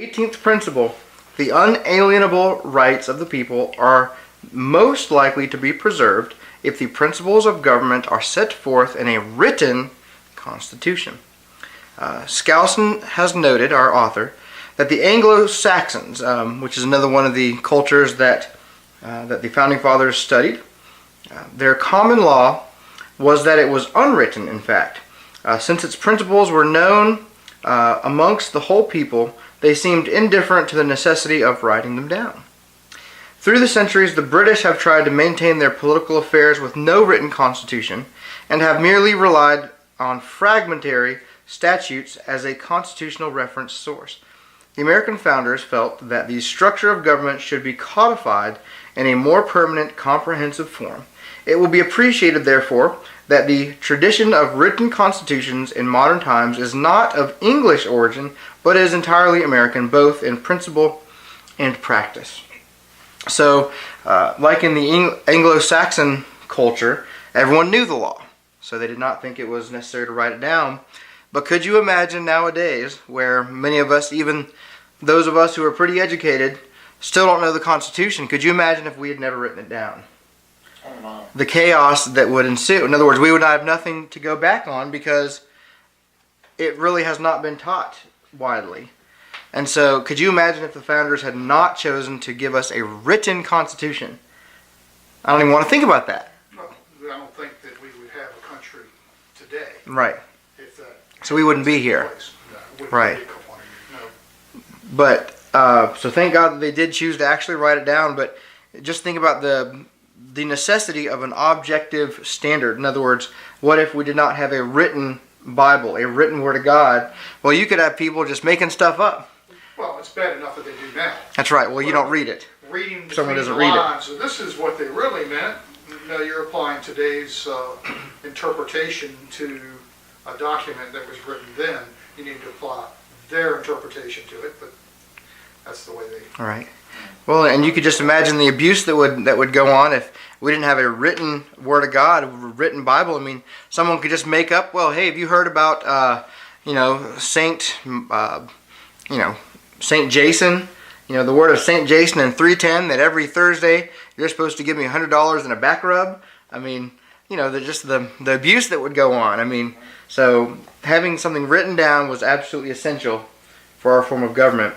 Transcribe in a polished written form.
18th principle. The unalienable rights of the people are most likely to be preserved if the principles of government are set forth in a written constitution. Skousen has noted, our author, that the Anglo-Saxons, which is another one of the cultures that the Founding Fathers studied, their common law was that it was unwritten, in fact. Since its principles were known amongst the whole people, they seemed indifferent to the necessity of writing them down. Through the centuries, the British have tried to maintain their political affairs with no written constitution and have merely relied on fragmentary statutes as a constitutional reference source. The American founders felt that the structure of government should be codified in a more permanent, comprehensive form. It will be appreciated, therefore, that the tradition of written constitutions in modern times is not of English origin, but is entirely American, both in principle and practice. So, like in the Anglo-Saxon culture, everyone knew the law, so they did not think it was necessary to write it down. But could you imagine nowadays, where many of us, even those of us who are pretty educated, still don't know the Constitution? Could you imagine if we had never written it down? Oh, no. The chaos that would ensue. In other words, we would have nothing to go back on because it really has not been taught widely. And so, could you imagine if the founders had not chosen to give us a written Constitution? I don't even want to think about that. No, I don't think that we would have a country today. Right. If that So we wouldn't be here. No, Right. Be a couple hundred years. No. But, so thank God that they did choose to actually write it down, but just think about the necessity of an objective standard. In other words, what if we did not have a written Bible, a written Word of God? Well, you could have people just making stuff up. Well, it's bad enough that they do now. That's right. Well, you don't read it. Reading Someone between doesn't the read it. lines, so this is what they really meant. No, you're applying today's interpretation to a document that was written then. You need to apply their interpretation to it, but that's the way they... All right. Well, and you could just imagine the abuse that would go on if we didn't have a written Word of God, a written Bible. I mean, someone could just make up, well, hey, have you heard about, Saint Jason? You know, the word of Saint Jason in 310, that every Thursday you're supposed to give me $100 in a back rub. I mean, you know, just the abuse that would go on. I mean, so having something written down was absolutely essential for our form of government.